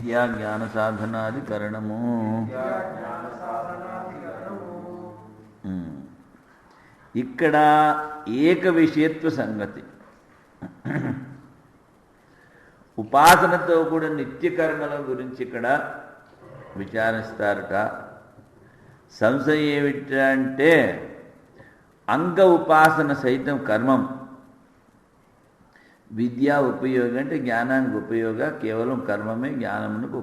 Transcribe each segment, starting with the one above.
విద్యా జ్ఞాన సాధనాధికరణము. ఇక్కడ ఏక విషయత్వ సంగతి. ఉపాసనతో కూడా నిత్యకర్మల గురించి ఇక్కడ విచారిస్తారట. సంశయం ఏమిటంటే అంగ ఉపాసన సైతం కర్మం. విద్యా ఉపయోగ అంటే జ్ఞానానికి ఉపయోగ, కేవలం కర్మమే జ్ఞానమునకు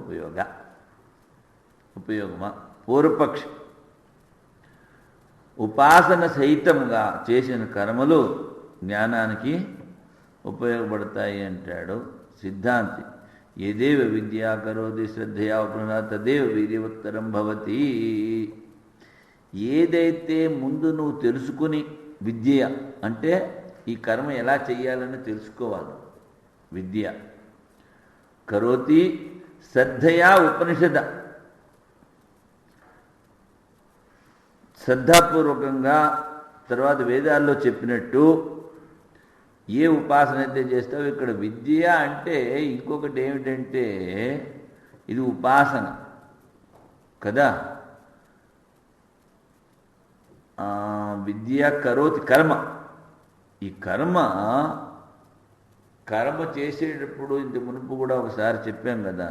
ఉపయోగమా? పూర్వపక్షి. ఉపాసన సహితంగా చేసిన కర్మలు జ్ఞానానికి ఉపయోగపడతాయి అంటాడు సిద్ధాంతి. ఏదేవ విద్యా కరోతి శ్రద్ధయా ఉపనరా తదేవ వీర్యవత్తరం భవతి. ఏదైతే ముందు నువ్వు తెలుసుకుని విద్య అంటే ఈ కర్మ ఎలా చెయ్యాలని తెలుసుకోవాలి. విద్య కరోతి శ్రద్ధయా ఉపనిషద, శ్రద్ధాపూర్వకంగా తర్వాత వేదాల్లో చెప్పినట్టు ఏ ఉపాసన అయితే చేస్తావో ఇక్కడ విద్య అంటే ఇంకొకటి ఏమిటంటే ఇది ఉపాసన కదా. విద్య కరోతి కర్మ. ఈ కర్మ చేసేటప్పుడు ఇంత మునుపు కూడా ఒకసారి చెప్పాం కదా,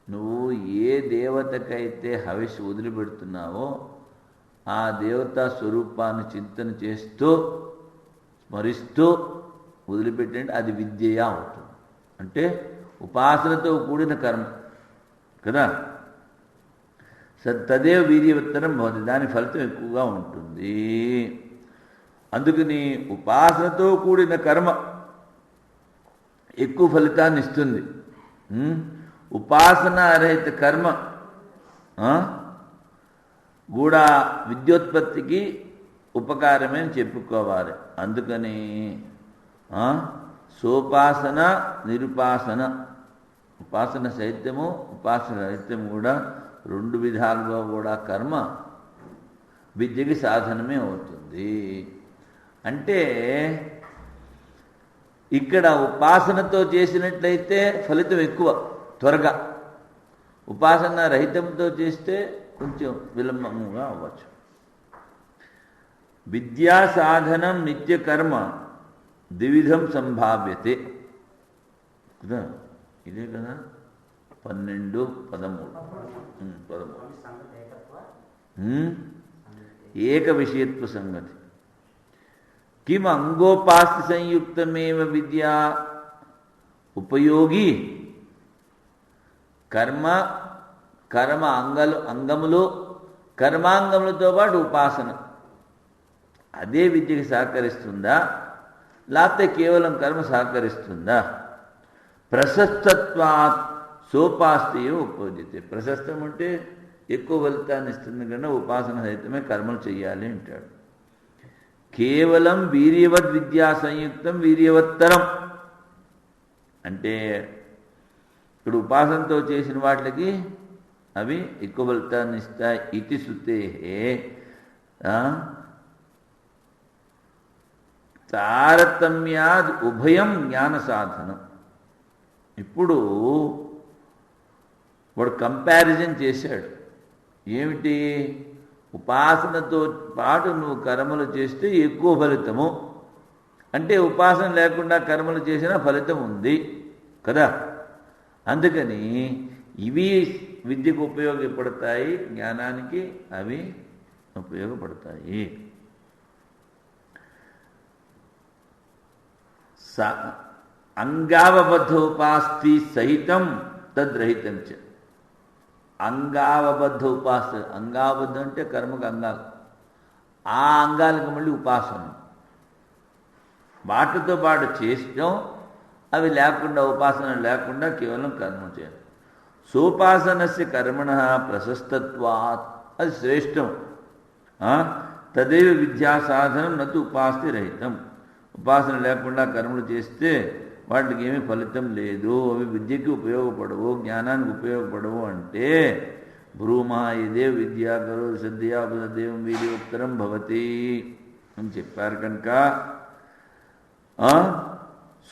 నువ్వు ఏ దేవతకైతే హవిస్సు వదిలిపెడుతున్నావో ఆ దేవతా స్వరూపాన్ని చింతన చేస్తూ స్మరిస్తూ వదిలిపెట్టండి, అది విద్య అవుతుంది. అంటే ఉపాసనతో కూడిన కర్మ కదా. తదేవ వీర్యవత్తరం భవతి, దాని ఫలితం ఎక్కువగా ఉంటుంది. అందుకని ఉపాసనతో కూడిన కర్మ ఎక్కువ ఫలితాన్ని ఇస్తుంది. ఉపాసన రహిత కర్మ కూడా విద్యోత్పత్తికి ఉపకారమే అని చెప్పుకోవాలి. అందుకని సోపాసన నిరుపాసన, ఉపాసన సహిత్యము ఉపాసన రహిత్యము కూడా రెండు విధాలుగా కూడా కర్మ విద్యకి సాధనమే అవుతుంది. అంటే ఇక్కడ ఉపాసనతో చేసినట్లయితే ఫలితం ఎక్కువ త్వరగా, ఉపాసన రహితంతో చేస్తే కొంచెం విలంబంగా అవ్వచ్చు. విద్యా సాధనం నిత్యకర్మ ద్విధం సంభావ్యతే కదా. ఇదే కదా 12, 13 ఏక విషయత్వ సంగతి. కిం అంగోపాస్తి సంయుక్తమేవ విద్యా ఉపయోగి. కర్మ అంగములు కర్మాంగములతో పాటు ఉపాసన అదే విద్యకి సహకరిస్తుందా, లేకపోతే కేవలం కర్మ సహకరిస్తుందా? ప్రశస్తత్వాత్ సోపాస్తియో ఉపయోజితే. ప్రశస్తం అంటే ఎక్కువ ఫలితాన్ని ఇస్తుంది కన్నా ఉపాసన సహితమే కర్మలు చెయ్యాలి అంటాడు. కేవలం వీర్యవద్ విద్యా సంయుక్తం వీర్యవత్తరం అంటే ఇప్పుడు ఉపాసనతో చేసిన వాటికి అవి ఎక్కువ ఫలితాన్ని ఇస్తాయి. ఇతి శృతే తారతమ్యాద్ ఉభయం జ్ఞాన సాధనం. ఇప్పుడు వాడు కంపారిజన్ చేశాడు. ఏమిటి? ఉపాసనతో పాటు నువ్వు కర్మలు చేస్తే ఎక్కువ ఫలితము, అంటే ఉపాసన లేకుండా కర్మలు చేసినా ఫలితం ఉంది కదా. అందుకని ఇవి విద్యకు ఉపయోగపడతాయి, జ్ఞానానికి అవి ఉపయోగపడతాయి. అంగావబద్ధోపాస్తి సహితం తద్రహితం చ. అంగావబద్ధ ఉపాసన, అంగావబద్ధం అంటే కర్మకు అంగాలు, ఆ అంగాలకు మళ్ళీ ఉపాసన వాటితో పాటు చేసడం, అవి లేకుండా ఉపాసన లేకుండా కేవలం కర్మ చేయాలి. సోపాసనస్య కర్మణ ప్రశస్తత్వాత్, అది శ్రేష్టం. తదేవ విద్యా సాధనం నతు ఉపాస్తి రహితం. ఉపాసన లేకుండా కర్మలు చేస్తే వాటికి ఏమీ ఫలితం లేదు, అవి విద్యకి ఉపయోగపడవు, జ్ఞానానికి ఉపయోగపడవు. అంటే బ్రూమా ఇదే విద్యా కరో శ్రద్ధయా దేవం వీరి ఉత్తరం భవతి అని చెప్పారు. కనుక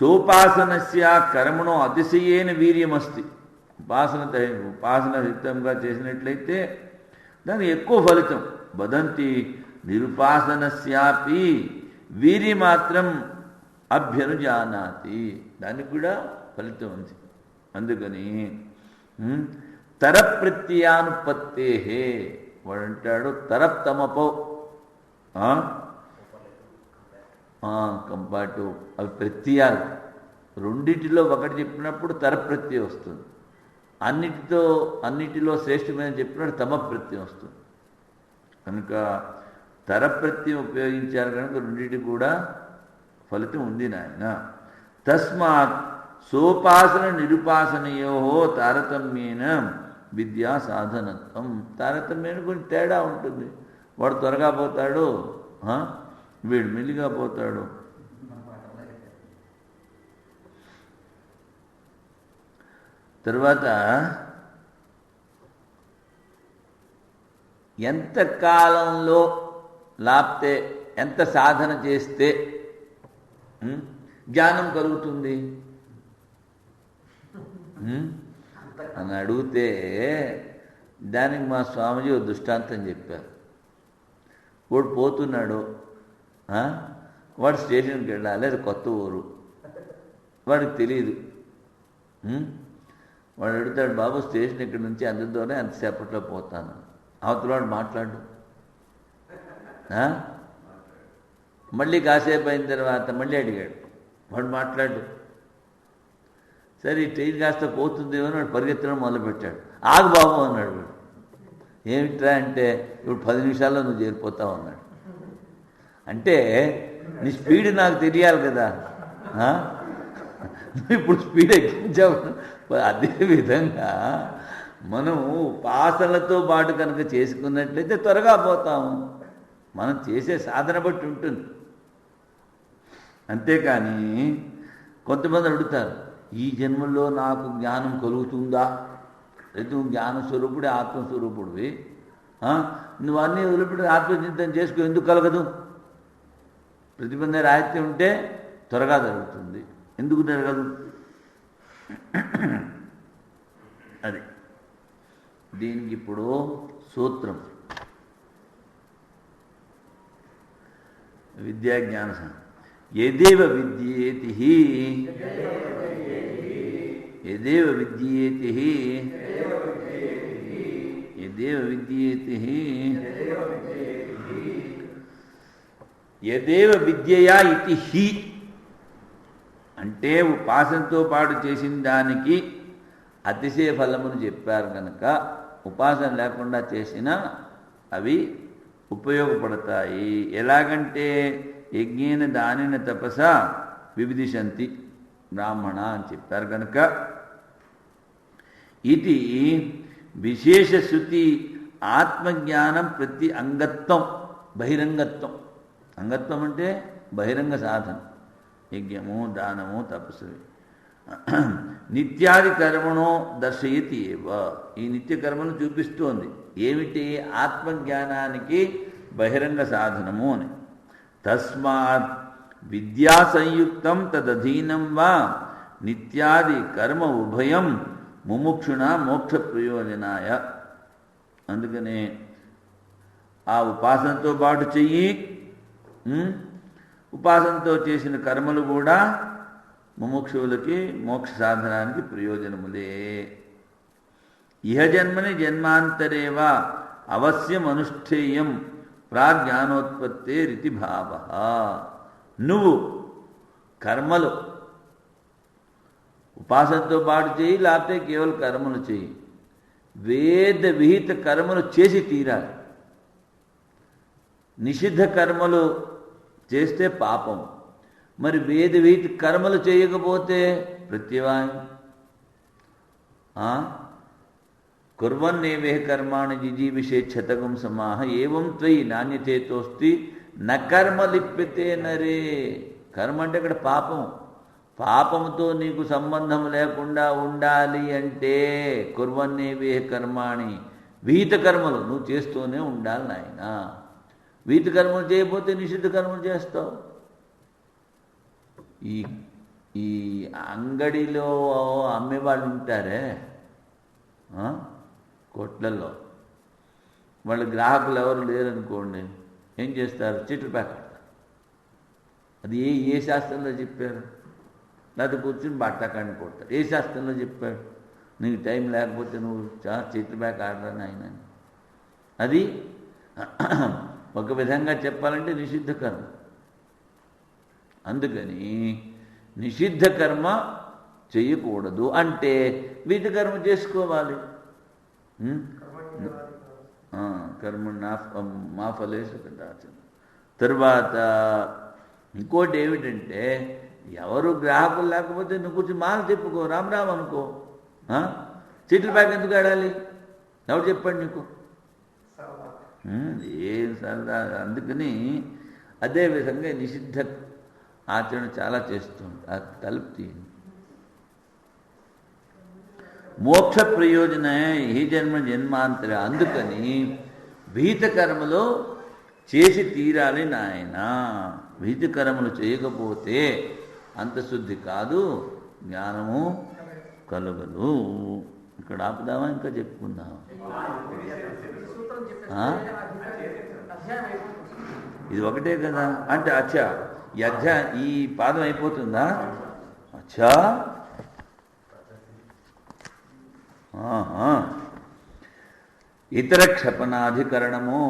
సోపాసనస్య కర్మణో అతిశయేన వీర్యమస్తి. ఉపాసనయుక్తంగా చేసినట్లయితే దానికి ఎక్కువ ఫలితం. వదంతి నిరుపాసనస్యాపి వీరి మాత్రం అభ్యనుజానాతి, దానికి కూడా ఫలితం ఉంది. అందుకని తరప్రత్యయానుపత్తే వాడంటాడు తరప్తమపో కంపాటు అవి ప్రత్యయాలు. రెండిటిలో ఒకటి చెప్పినప్పుడు తరప్రత్యయం వస్తుంది, అన్నిటిలో శ్రేష్టమైన చెప్పినప్పుడు తమ ప్రత్యయం వస్తుంది. కనుక తరప్రత్యయం ఉపయోగించారు కనుక రెండింటి కూడా ఫలితం ఉంది నాయన. తస్మాత్ సోపాసన నిరుపాసనయో తారతమ్యేన విద్యా సాధనత్వం. తారతమ్యేన కొంచెం తేడా ఉంటుంది. వాడు త్వరగా పోతాడు, వీడు మెల్లిగా పోతాడు. తర్వాత ఎంత కాలంలో లాప్తే ఎంత సాధన చేస్తే జ్ఞానం కలుగుతుంది అని అడిగితే దానికి మా స్వామీజీ ఒక దృష్టాంతం చెప్పారు. వాడు పోతున్నాడు, వాడు స్టేషన్కి వెళ్ళాలి, అది కొత్త ఊరు, వాడికి తెలియదు. వాడు అడుగుతాడు, బాబు స్టేషన్ ఇక్కడి నుంచి అంత దూరం ఎంతసేపట్లో పోతాను. అవతల వాడు మాట్లాడు. మళ్ళీ కాసేపు అయిన తర్వాత మళ్ళీ అడిగాడు, వాడు మాట్లాడు. సరే ఈ ట్రైన్ కాస్త పోతుందేమో వాడు పరిగెత్తడం మొదలుపెట్టాడు. ఆగు బాబు అన్నాడు వాడు. ఏమిట్రా అంటే, ఇప్పుడు 10 నిమిషాల్లో నువ్వు చేరిపోతావు అన్నాడు. అంటే నీ స్పీడ్ నాకు తెలియాలి కదా, నువ్వు ఇప్పుడు స్పీడ్ ఎక్కించావు. అదేవిధంగా మనం ఉపాసనలతో పాటు కనుక చేసుకున్నట్లయితే త్వరగా పోతాము. మనం చేసే సాధన బట్టి ఉంటుంది. అంతేకాని కొంతమంది అడుగుతారు, ఈ జన్మలో నాకు జ్ఞానం కలుగుతుందా? అయితే నువ్వు జ్ఞానస్వరూపుడే, ఆత్మస్వరూపుడివి, నువ్వు అన్నీ వదిలిపెట్టి ఆత్మచింతన చేసుకో, ఎందుకు కలగదు? ప్రతిబంధ రాహిత్యం ఉంటే త్వరగా జరుగుతుంది. ఎందుకు జరగదు? అది దీనికి ఇప్పుడు సూత్రం. విద్యాజ్ఞాన యదేవ విద్యేతి యదేవ విద్యేతి యదేవ విద్యేతి యదేవ విద్యయా ఇతి హి అంటే ఉపాసనతో పాటు చేసిన దానికి అతిశయ ఫలమును చెప్పారు కనుక ఉపాసన లేకుండా చేసినా అవి ఉపయోగపడతాయి. ఎలాగంటే యజ్ఞేన దానిన తపస వివిధిషంతి బ్రాహ్మణ అని చెప్పారు కనుక ఇది విశేష శృతి ఆత్మజ్ఞానం ప్రతి అంగత్వం బహిరంగత్వం. అంగత్వం అంటే బహిరంగ సాధన, యజ్ఞము దానము తపస్సు నిత్యాది కర్మణో దర్శయతి ఏవ. ఈ నిత్య కర్మను చూపిస్తోంది. ఏమిటి? ఆత్మజ్ఞానానికి బహిరంగ సాధనము అని. తస్మాత్ విద్యా సంయుక్తం తదధీనం వా నిత్యాది కర్మ ఉభయం ముముక్షుణ మోక్ష ప్రయోజనాయ. అందుకనే ఆ ఉపాసనతో పాటు చెయ్యి, ఉపాసనతో చేసిన కర్మలు కూడా ముముక్షువులకి మోక్ష సాధనానికి ప్రయోజనములే. ఇహ జన్మని జన్మాంతరేవా అవశ్యం అనుష్ఠేయం ప్రాజ్ఞానోత్పత్తే రితి భావ. నువ్వు కర్మలు ఉపాసనతో పాటు చేయి, లేకపోతే కేవలం కర్మలు చేయి. వేద విహిత కర్మలు చేసి తీరాలి. నిషిద్ధ కర్మలు చేస్తే పాపం. మరి వేద విహిత కర్మలు చేయకపోతే ప్రత్యవాయం. కుర్వన్నేవే కర్మాణి జిజీవిషే క్షతకం సమాహ ఏవం త్వయి నాణ్యచేతోస్తి న కర్మ లిప్యతే నరే. కర్మ అంటే ఇక్కడ పాపం. పాపంతో నీకు సంబంధం లేకుండా ఉండాలి అంటే కుర్వన్నేవే కర్మాణి విహిత కర్మలు నువ్వు చేస్తూనే ఉండాలి నాయన. విహిత కర్మలు చేయకపోతే నిషిద్ధ కర్మలు చేస్తావు. ఈ అంగడిలో అమ్మేవాళ్ళు ఉంటారే, కోట్లల్లో. వాళ్ళ గ్రాహకులు ఎవరు లేరనుకోండి, ఏం చేస్తారు? చీట్లు ప్యాక్ ఆడతారు. అది ఏ శాస్త్రంలో చెప్పారు? లేకపోతే కూర్చుని బట్టాకాడిని కొడతారు. ఏ శాస్త్రంలో చెప్పాడు? నీకు టైం లేకపోతే నువ్వు చీట్లు ప్యాక్ ఆడరాని ఆయన. అది ఒక విధంగా చెప్పాలంటే నిషిద్ధ కర్మ. అందుకని నిషిద్ధ కర్మ చెయ్యకూడదు అంటే విహిత కర్మ చేసుకోవాలి. కర్మ మా ఫలేషు కదాచన. తర్వాత ఇంకోటి ఏమిటంటే, ఎవరు గ్రాహకులు లేకపోతే నువ్వు కూర్చొని మాల చెప్పుకో, రామ్ అనుకో. చీట్ల ప్యాక్ ఎందుకు ఆడాలి? ఎవరు చెప్పాడు నీకు? ఏం సరదా. అందుకని అదేవిధంగా నిషిద్ధ ఆచరణ చాలా చేస్తుంది. అది తలుపు మోక్ష ప్రయోజన ఈ జన్మాంతర. అందుకని విహిత కర్మలో చేసి తీరాలి నాయన. విహిత కర్మలు చేయకపోతే అంతశుద్ధి కాదు, జ్ఞానము కలుగదు. ఇక్కడ ఆపుదామా? ఇంకా చెప్పుకుందామా? ఇది ఒకటే కదా అంటే అచ్చా ఈ పాదం అయిపోతుందా? అచ్చా ఇతర క్షపణాధికరణము